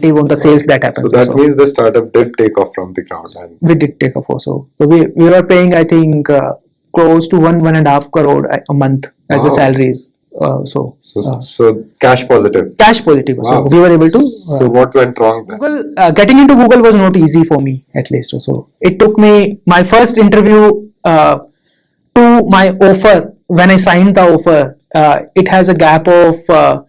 incentive on the sales that happens. So that means the startup did take off from the ground. And we did take off also. So we were paying, I think, close to 1.5 crore a month as the salaries. So cash positive. Cash positive. Wow. So we were able to. So what went wrong then? Google, getting into Google was not easy for me, at least. So it took me my first interview to my offer. When I signed the offer, it has a gap of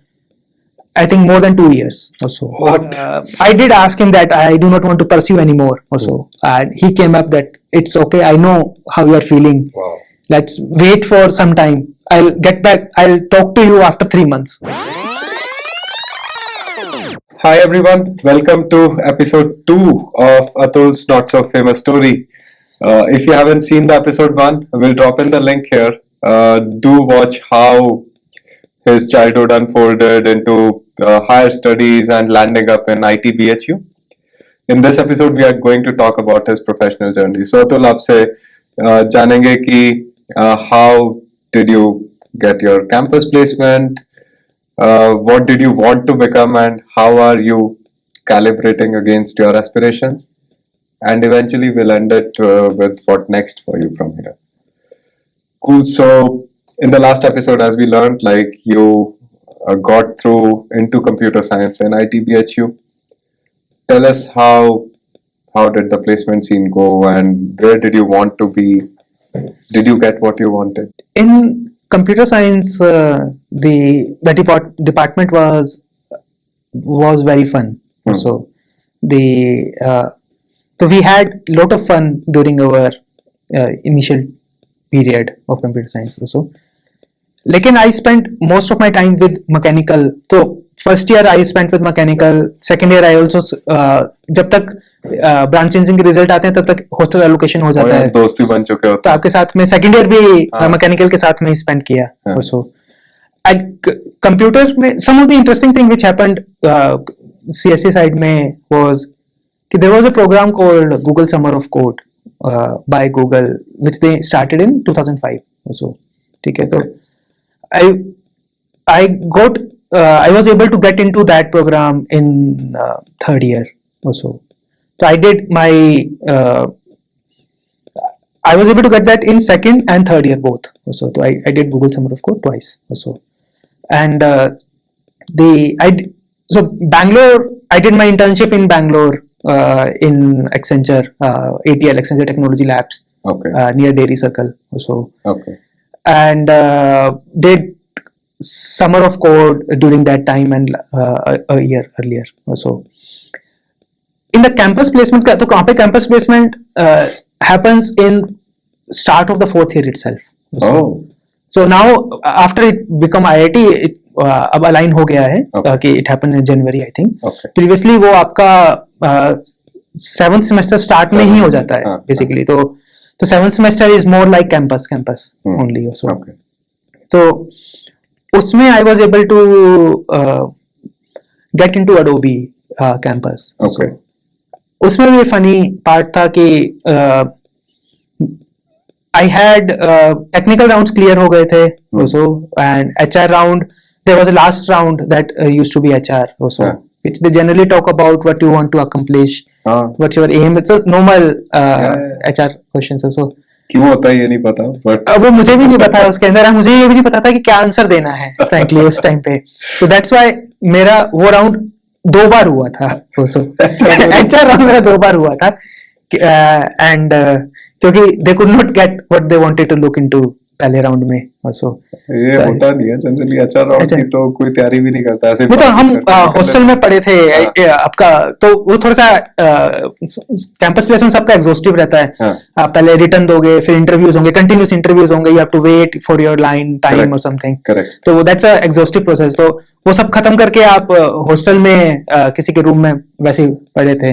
I think more than 2 years or so. What? I did ask him that I do not want to pursue anymore or so, and he came up that it's okay. I know how you are feeling. Wow. Let's wait for some time. I'll get back. I'll talk to you after 3 months. Hi everyone, welcome to episode 2 of Atul's Not So Famous Story. If you haven't seen the episode 1, we'll drop in the link here. Do watch how his childhood unfolded into higher studies and landing up in IT BHU. In this episode, we are going to talk about his professional journey. So Atul, आपसे जानेंगे कि how did you get your campus placement? What did you want to become and how are you calibrating against your aspirations? And eventually we'll end it with what next for you from here. Cool. So in the last episode, as we learned, like you got through into computer science and IT BHU. Tell us how did the placement scene go and where did you want to be? Did you get what you wanted? In computer science, the department was very fun. So so we had a lot of fun during our initial period of computer science also. Lekin I spent most of my time with mechanical. So first year I spent with mechanical. Second year I also जब तक branch changing के result आते हैं तब तक hostel allocation हो जाता है. दोस्ती बन चुके होते तो आपके साथ में सेकंड ईयर भी मैकेनिकल के साथ में स्पेंड किया. Also कंप्यूटर में some of the interesting thing which happened CSE side में was कि there was a program called Google Summer of Code by Google which they started in 2005 also. ठीक है. तो I was able to get into that program in third year also. So I did my I was able to get that in second and third year both also. So I did Google Summer of Code twice also. And so Bangalore, I did my internship in Bangalore in Accenture, ATL, Accenture Technology Labs, near Dairy Circle also. Okay. And did Summer of Code during that time and a year earlier also. In the campus placement, तो कहाँ पे campus placement happens in start of the fourth year itself. So now after it become IIT, it अब align हो गया है कि it happened in January I think. Previously वो आपका seventh semester start में ही हो जाता है basically. तो seventh semester is more like campus only also. तो उसमें I was able to get into Adobe campus. So, उसमें भी funny part था कि I had technical rounds clear हो गए थे also, and HR round, there was a last round that used to be HR also, which they generally talk about what you want to accomplish, what's your aim. It's a normal HR questions also. क्यों होता है ये नहीं पता, but वो मुझे भी नहीं पता उसके अंदर. मुझे ये भी नहीं पता था कि क्या आंसर देना है frankly उस टाइम पे. So that's why मेरा वो राउंड 2 बार हुआ था. HR राउंड मेरा 2 बार हुआ था and क्योंकि they could not get what they wanted to look into पहले राउंड में also. ये होता नहीं है जनरली HR राउंड की तो कोई तैयारी भी नहीं करता ऐसे. वो तो हम हॉस्टल में पढ़े थे आपका, तो वो थोड़ा सा कैंपस प्लेसमेंट सबका एग्जॉस्टिव रहता है. आप पहले रिटर्न दोगे, फिर इंटरव्यूज होंगे, कंटिन्यूस इंटरव्यूज होंगे, you have to wait for your line time और समथिंग. तो दैट्स अ एग्जॉस्टिव प्रोसेस. तो वो सब खत्म करके आप हॉस्टल में किसी के रूम में वैसे पढ़े थे.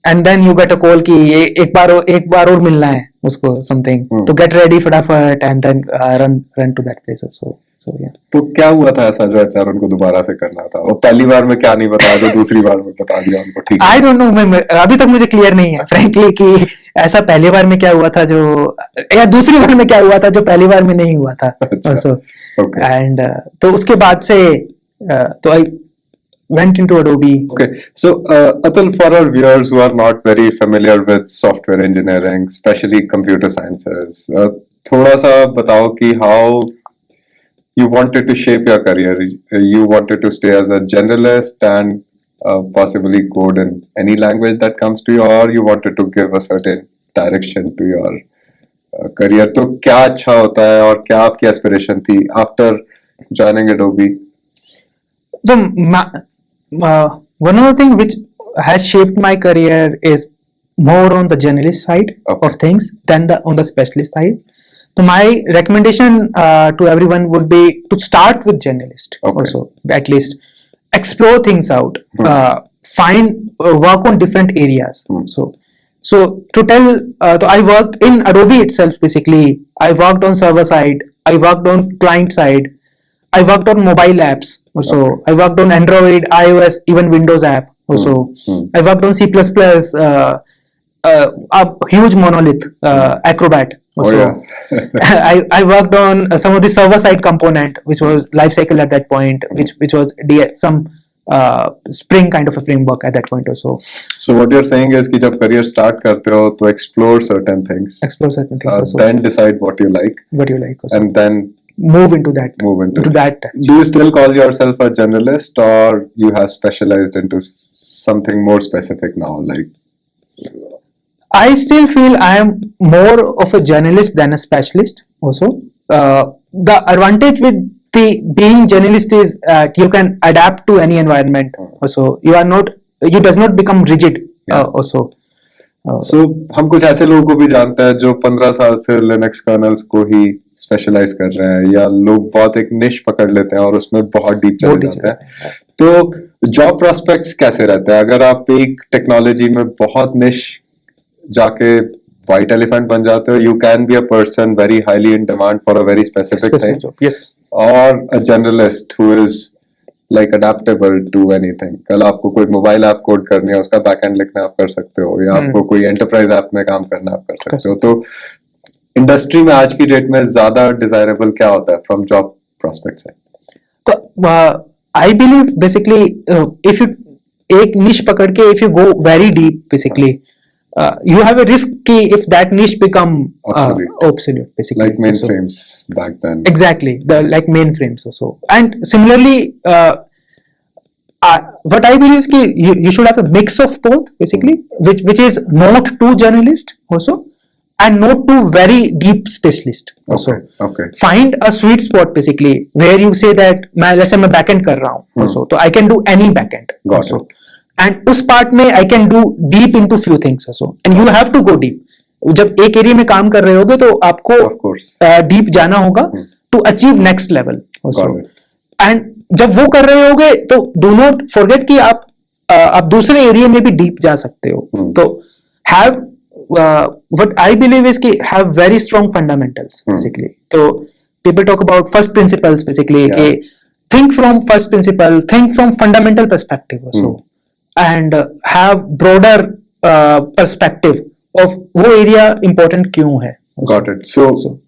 And then you get a call कि एक बार और मिलना है उसको समथिंग, तो गेट रेडी फटाफट and then run to that place. So yeah. तो क्या हुआ था ऐसा जो HR उनको दोबारा से करना था, और पहली बार में क्या नहीं बताया जो दूसरी बार में बता दिया उनको? ठीक, आई डोंट नो, अभी तक मुझे क्लियर नहीं है फ्रैंकली कि ऐसा पहली बार में क्या हुआ था जो, या दूसरी बार में क्या हुआ था जो पहली बार में नहीं हुआ था. एंड तो उसके बाद से तो went into Adobe. Okay, so Atul, for our viewers who are not very familiar with software engineering, especially computer sciences, थोड़ा सा बताओ कि how you wanted to shape your career. You wanted to stay as a generalist and possibly code in any language that comes to you, or you wanted to give a certain direction to your career. तो क्या अच्छा होता है और क्या आपकी aspiration थी after joining Adobe? One of the things which has shaped my career is more on the generalist side of things than on the specialist side. So my recommendation to everyone would be to start with generalist also, at least explore things out, find work on different areas. So to tell, so I worked in Adobe itself. Basically, I worked on server side, I worked on client side, I worked on mobile apps also. I worked on Android, iOS, even Windows app also. I worked on C++, a huge monolith, Acrobat. Also, I worked on some of the server side component, which was lifecycle at that point, which was some Spring kind of a framework at that point also. So what you're saying is कि जब career start करते हो तो explore certain things, also. Then decide what you like, also. and then move into that. Do you still call yourself a generalist, or you have specialized into something more specific now? Like, I still feel I am more of a generalist than a specialist also. The advantage with being generalist is you can adapt to any environment also. You does not become rigid also. So हम कुछ ऐसे लोगों को भी जानते हैं जो 15 साल से Linux kernels को ही स्पेशलाइज कर रहे हैं, या लोग बहुत एक निश पकड़ लेते हैं और उसमें बहुत डीप चले जाते हैं. तो जॉब प्रोस्पेक्ट्स कैसे रहते हैं अगर आप एक टेक्नोलॉजी में बहुत निश जाके white elephant बन जाते हो? You can be a person very highly in demand for a very specific thing, yes, or a generalist who is like adaptable to anything. कल आपको कोई मोबाइल ऐप कोड करनी है, उसका बैकएंड लिखना आप कर सकते हो, या आपको कोई एंटरप्राइज ऐप में काम करना आप कर सकते हो. तो इंडस्ट्री में आज की डेट में ज्यादा डिजायरेबल क्या होता है फ्रॉम जॉब प्रोस्पेक्ट से? तो I believe basically if you एक निश पकड़ के if you go very deep basically you have a risk if that niche become obsolete basically, like mainframes back then. Exactly, like mainframes also. And similarly what I believe is you should have a mix of both basically, which is not too generalist also and not too very deep specialist also. Find a sweet spot basically where you say that let's say मैं backend कर रहा हूँ also, so I can do any backend also. And उस part में I can do deep into few things also, and you have to go deep. जब एक area में काम कर रहे होगे तो आपको डीप जाना होगा to achieve next level also. And जब वो कर रहे होगे तो do not forget कि आप दूसरे एरिया में भी डीप जा सकते हो. तो have what I believe is कि have very strong fundamentals basically. तो people talk about first principles basically, कि think from first principle, think from fundamental perspective also. And have broader perspective of वो area important क्यों है. Got it. So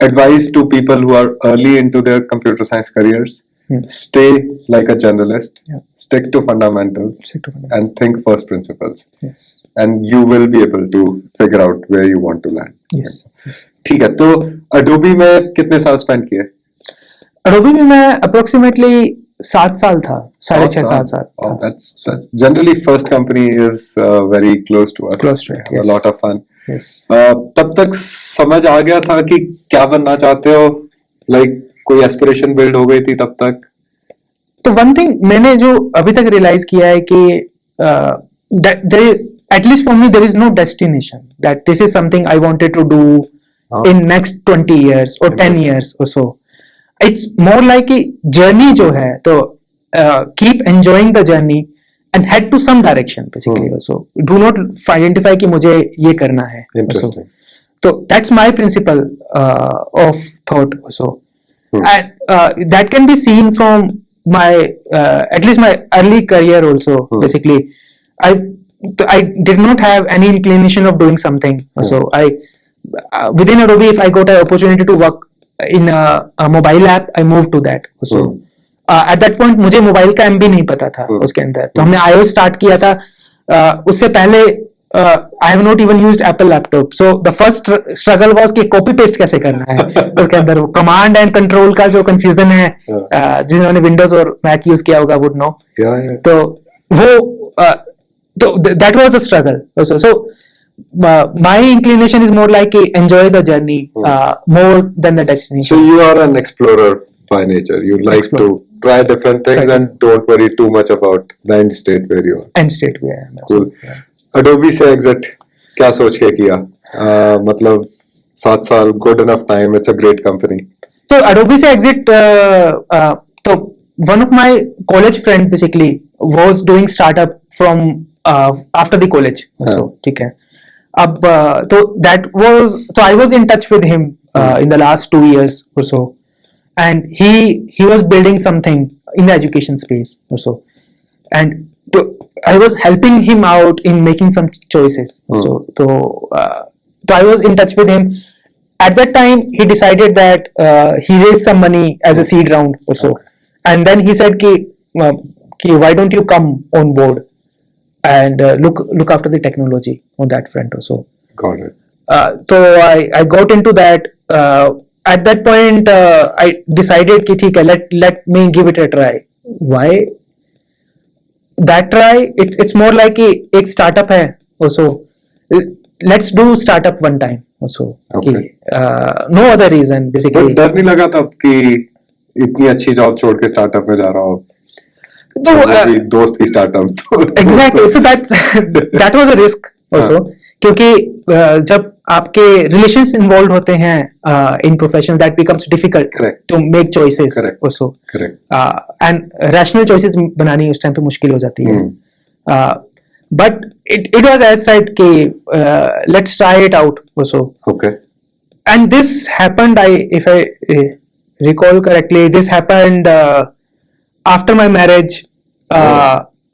advice to people who are early into their computer science careers: stay like a generalist, stick to fundamentals, and think first principles. Yes. And you will be able to figure out where you want to land. Yes. ठीक है. तो Adobe में कितने साल spend किए? Adobe में मैं approximately 7 साल था, 6.5-7 साल. That's generally first company is very close to us. Close to it, yes. A lot of fun. Yes. तब तक समझ आ गया था कि क्या बनना चाहते हो? Like कोई aspiration build हो गई थी तब तक? तो one thing मैंने जो अभी तक realize किया है कि that there is, at least for me, there is no destination. That this is something I wanted to do in next 20 years or 10 years or so. It's more like a journey जो है, तो keep enjoying the journey and head to some direction basically also. Do not identify कि मुझे ये करना है. Interesting. So that's my principle of thought also. And that can be seen from my at least my early career also. Basically, I did not have any inclination of doing something. So I within Adobe, if I got an opportunity to work in a mobile app, I moved to that. So at that point मुझे mobile का MB नहीं पता था उसके अंदर, तो हमने iOS start किया था. उससे पहले I have not even used Apple laptop, so the first struggle was कि कॉपी पेस्ट कैसे करना है उसके अंदर. कमांड एंड कंट्रोल का जो कंफ्यूजन है, जिन्होंने विंडोज और मैक यूज किया होगा वुड नो. तो वो तो that was a struggle also. So my inclination is more like enjoy the journey more than the destination. So you are an explorer by nature. You like to try different things and don't worry too much about the end state where you are. End state where I am. Cool. Adobe से exit क्या सोच के किया? मतलब 7 साल good enough time. It's a great company. So Adobe से exit तो one of my college friend basically was doing startup from after the college. So ठीक है. अब तो that was, so I was in touch with him in the last 2 years or so, and he was building something in the education space or so, and I was helping him out in making some choices. So I was in touch with him. At that time, he decided that he raised some money as a seed round or so, and then he said ki why don't you come on board and look after the technology on that front also. Got it. So I got into that. At that point, I decided कि ठीक है, let me give it a try. Why that try? It's more like एक startup है also. Let's do startup one time also. Okay. No other reason basically. But डर नहीं लगा तब कि इतनी अच्छी जॉब छोड़ के स्टार्टअप में जा रहा हो? No, दोस्त की startup. Exactly. So that was a risk also. क्योंकि जब आपके रिलेशंस इन्वॉल्व होते हैं in profession, that becomes difficult to make choices also, and rational choices बनानी उस टाइम पे मुश्किल हो जाती है. But it was as side कि let's try it out also. Okay. And this happened, if I recall correctly, this happened after my marriage,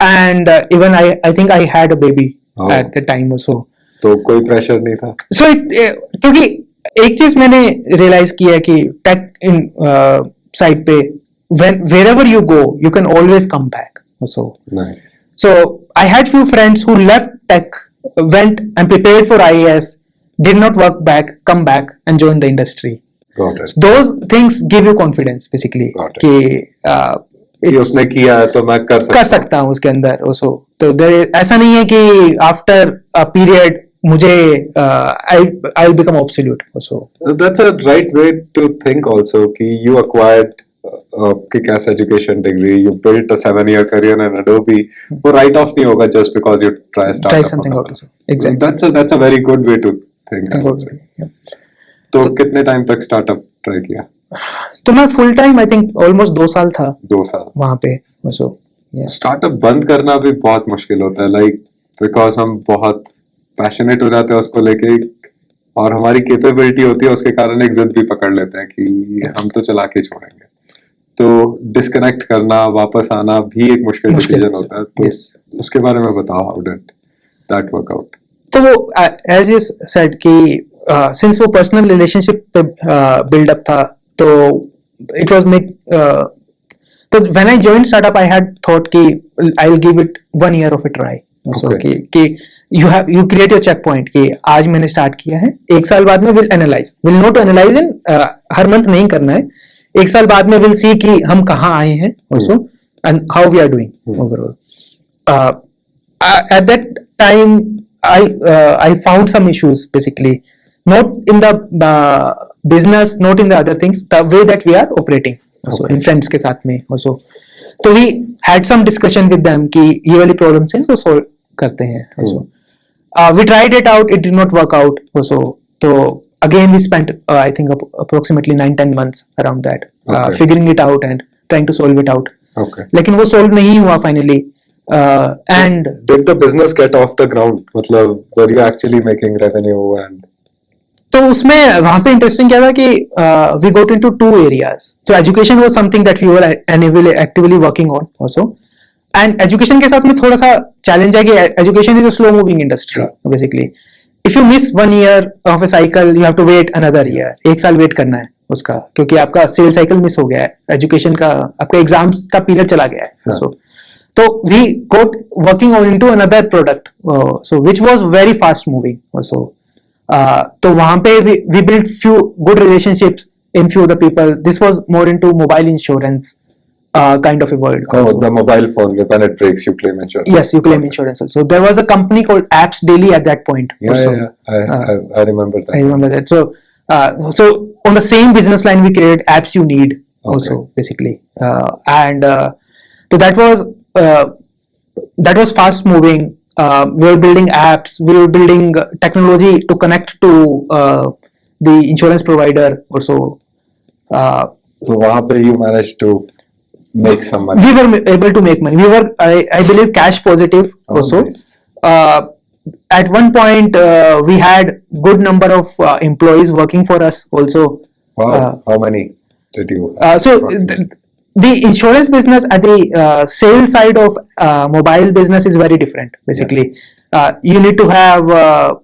and even I think I had a baby at the time also. तो कोई pressure नहीं था. So क्योंकि एक चीज मैंने realise किया है कि टेक इन साइड पे wherever you go you can always come back also. Nice. So I had few friends who left tech, went and prepared for IAS, did not work back, come back and join the industry. Got it. So those things give you confidence basically कि उसने किया है तो मैं कर सकता हूँ उसके अंदर also. तो ऐसा नहीं है कि आफ्टर अ पीरियड मुझे I'll become obsolete also. That's a right way to think also कि you acquired kick-ass education degree, you built a 7-year career in Adobe. वो write off नहीं होगा just because you try something out also. Exactly. That's a very good way to think. तो कितने time तक startup try किया? तो मैं full time I think almost 2 साल था. 2 साल वहां पे also. स्टार्टअप बंद करना भी बहुत मुश्किल होता है, लाइक बिकॉज हम बहुत पैशनेट हो जाते हैं उसको लेके और हमारी कैपेबिलिटी होती है, उसके कारण एक जिद भी पकड़ लेते हैं कि हम तो चला के छोड़ेंगे. तो डिस्कनेक्ट करना, वापस आना भी एक मुश्किल डिसीजन होता है. तो उसके बारे में बताओ, how did that work out? तो वो एज यू सेड कि सिंस वो पर्सनल रिलेशनशिप पे बिल्डअप था, तो इट वाज मेक तो when I joined startup I had thought कि I will give it 1 year of a try. So कि you create your check point कि आज मैंने स्टार्ट किया है, 1 साल बाद में will not analyse in her month नहीं करना है. 1 साल बाद में विल सी कि हम कहाँ आए हैं also and how we are doing overall. At that time I found some issues basically, not in the business, not in the other things, the way that we are operating also in friends के साथ में also. तो we had some discussion with them कि ये वाली problems हैं तो solve करते हैं also. We tried it out, it did not work out also. So again we spent I think approximately 9-10 months around that, figuring it out and trying to solve it out. लेकिन वो solve नहीं हुआ finally. And did the business get off the ground? मतलब were you actually making revenue? And तो उसमें वहाँ पे interesting क्या था कि we got into 2 areas. So education was something that we were actively working on also. And education के साथ में थोड़ा सा चैलेंज है कि education is a slow moving industry basically. If you miss 1 year of a cycle, you have to wait another year. 1 साल wait करना है उसका, क्योंकि आपका सेल साइकिल मिस हो गया है, एजुकेशन का आपका एग्जाम्स का पीरियड चला गया है. So तो we got working on into another product, so which was very fast moving also. तो वहां पे we built few good relationships in few of the people. This was more into mobile insurance kind of a world. Oh, the mobile phone, when it breaks, you claim insurance. Yes, you claim insurance. So there was a company called Apps Daily at that point. Yeah, also. I remember that. I remember that. So on the same business line, we created Apps You Need also, basically, and so that was fast moving. We were building apps. We were building technology to connect to the insurance provider also. So वहाँ पे you managed to make some money. We were able to make money. We were, I believe, cash positive also. Nice. At one point, we had good number of employees working for us also. Wow. How many did you? So the insurance business at the sales side of mobile business is very different. Basically, you need to have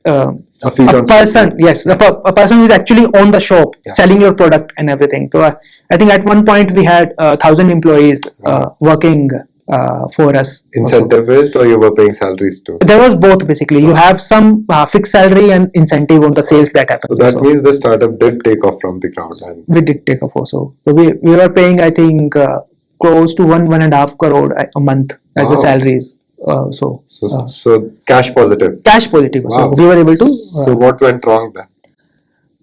A feet on person, yes, a person who is actually on the shop selling your product and everything. So I think at one point we had 1,000 employees working for us. Incentive based, or you were paying salaries too? There was both, basically. You have some fixed salary and incentive on the sales that happens. So that means the startup did take off from the ground. And we did take off also. So we were paying, I think, close to 1.5 crore a month as the salaries. So cash positive. Cash positive. Wow. So we were able to. So what went wrong then?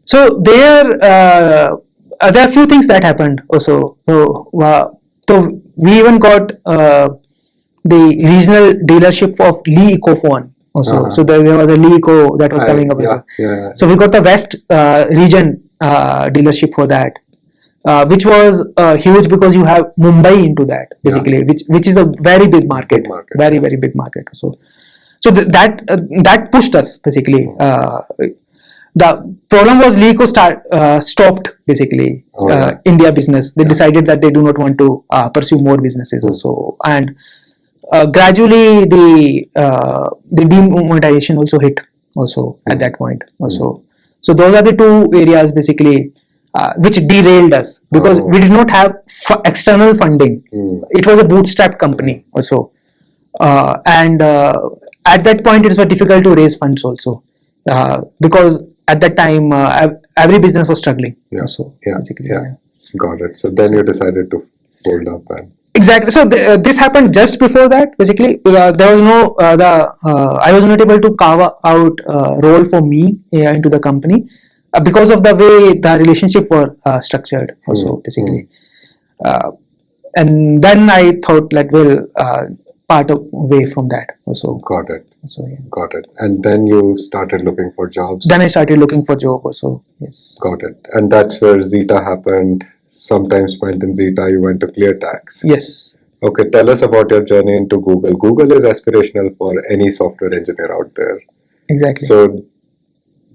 So there are few things that happened also. So we even got the regional dealership of Lee Ecophone also. So there was a Lee Eco that was coming up. Yeah. So we got the West region dealership for that, which was huge because you have Mumbai into that, basically, which is a very big market. Very big market. So that pushed us, basically. The problem was Lee Eco stopped, basically, India business. They decided that they do not want to pursue more businesses also, and gradually the demonetization also hit also at that point also. So those are the two areas, basically, which derailed us, because we did not have external funding. It was a bootstrap company also, and at that point it was difficult to raise funds also, because at that time every business was struggling. Basically. Got it. So then you decided to fold up and. Exactly. So this happened just before that. Basically, there was no I was not able to carve out role for me into the company because of the way the relationship were structured. Also, basically, and then I thought, like, well, part away from that. Also, got it. So got it. And then you started looking for jobs. Then I started looking for job. Also, yes. Got it. And that's where Zeta happened. Sometime spent in Zeta, you went to ClearTax. Yes. Okay, tell us about your journey into Google. Google is aspirational for any software engineer out there. Exactly. So,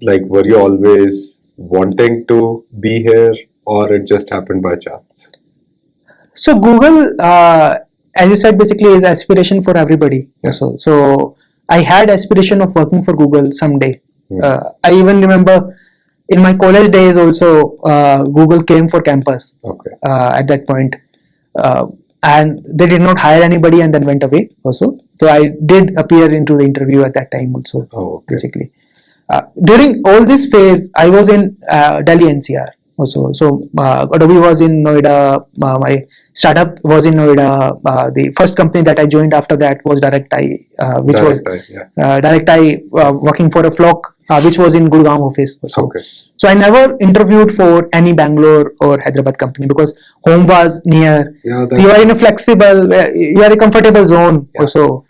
like, were you always wanting to be here, or it just happened by chance? So Google, as you said, basically is aspiration for everybody. So I had aspiration of working for Google someday. I even remember in my college days also, Google came for campus at that point, and they did not hire anybody and then went away also. So I did appear into the interview at that time also. Basically, during all this phase, I was in Delhi NCR also. So Adobe was in Noida. My startup was in Noida. The first company that I joined after that was DirectEye, which was DirectEye working for a Flock, which was in Gurgaon office. So I never interviewed for any Bangalore or Hyderabad company because home was near. You are in a flexible, you are in a comfortable zone also.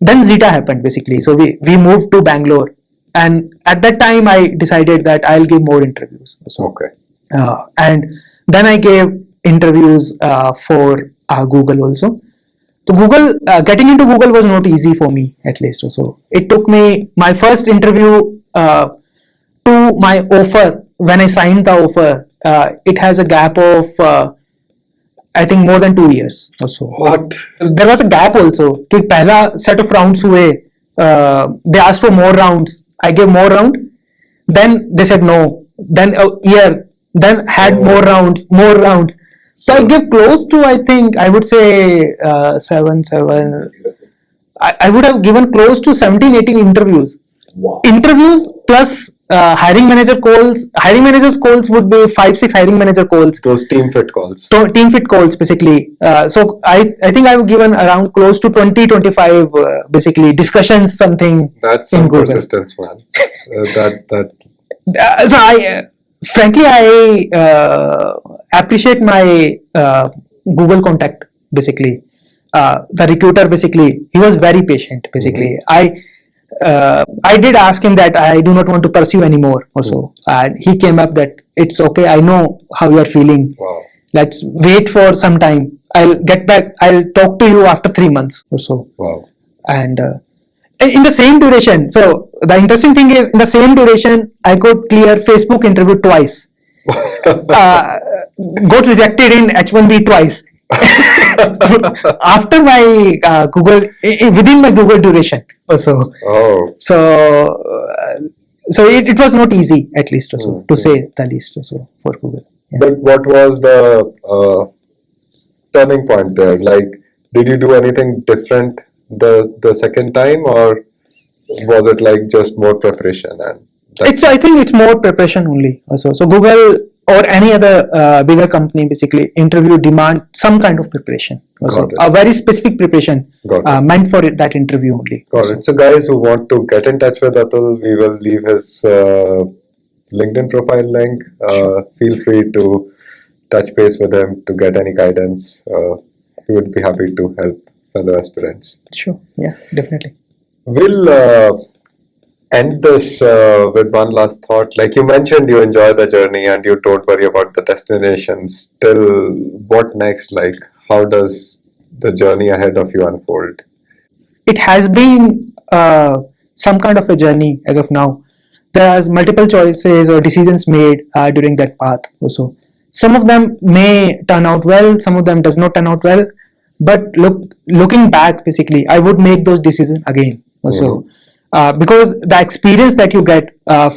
Then Zeta happened, basically. So we moved to Bangalore, and at that time I decided that I'll give more interviews. And then I gave interviews for Google also. So Google, getting into Google was not easy for me, at least. So it took me my first interview to my offer. When I signed the offer, it has a gap of I think more than 2 years or so. What? There was a gap also. कि पहला set of rounds हुए, they asked for more rounds. I gave more round. Then they said no. then a year, then had more rounds. So I give close to, I think I would say seven. I would have given close to 17, 18 interviews. Wow. Interviews plus hiring manager calls. Hiring managers calls would be 5, 6 hiring manager calls. Those team fit calls. So team fit calls basically. So I think I've given around close to 20, 25 basically discussions something. That's in some Google. persistence, man. That. So I frankly I appreciate my Google contact basically. The recruiter basically, he was very patient basically. I did ask him that I do not want to pursue anymore also, and he came up that it's okay, I know how you are feeling. Wow. Let's wait for some time. I'll get back. I'll talk to you after 3 months or so. Wow. And in the same duration, so the interesting thing is, in the same duration, I could clear Facebook interview twice. Got rejected in H1B twice. After my Google, within my Google duration also. Oh. So it was not easy, at least also, to say the least also, for Google. Yeah. But what was the turning point there? Like, did you do anything different the second time, or was it like just more preparation? And I think it's more preparation only also. So Google or any other bigger company basically interview demand some kind of preparation also. A very specific preparation meant for that interview only. Got it. So guys who want to get in touch with Atul, we will leave his LinkedIn profile link. Feel free to touch base with him to get any guidance. He would be happy to help fellow aspirants. Sure. Yeah, definitely. We'll end this with one last thought. Like you mentioned, you enjoy the journey and you don't worry about the destination. Still, what next? Like, how does the journey ahead of you unfold? It has been some kind of a journey as of now. There are multiple choices or decisions made during that path also. Some of them may turn out well, some of them does not turn out well. But looking back, basically, I would make those decisions again also. Because the experience that you get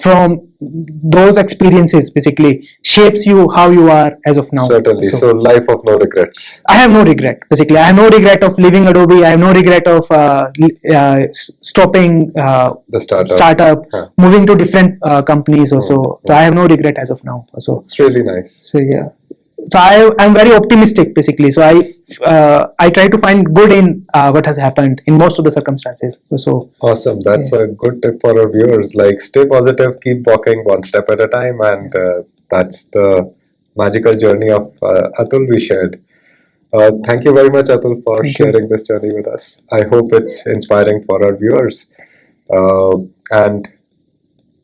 from those experiences basically shapes you how you are as of now. Certainly. So life of no regrets. I have no regret. Basically, I have no regret of leaving Adobe. I have no regret of stopping the startup, moving to different companies also. So I have no regret as of now. So it's really nice. So yeah. So I'm very optimistic basically. So I try to find good in what has happened in most of the circumstances. So awesome. That's a good tip for our viewers. Like, stay positive, keep walking one step at a time, and that's the magical journey of Atul we shared. Thank you very much, Atul, for sharing this journey with us. I hope it's inspiring for our viewers, and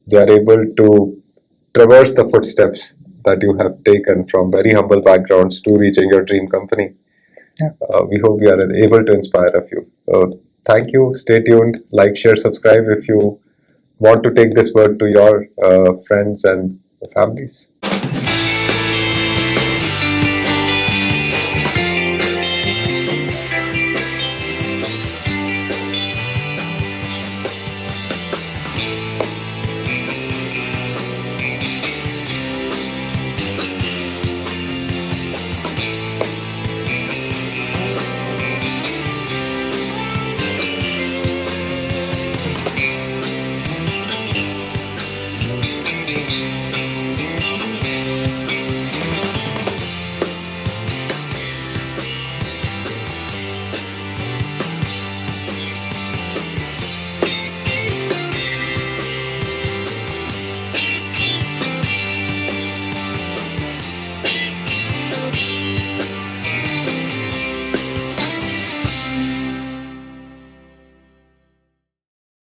they are able to traverse the footsteps that you have taken from very humble backgrounds to reaching your dream company. Yeah. We hope we are able to inspire a few. Thank you. Stay tuned. Like, share, subscribe if you want to take this word to your friends and families.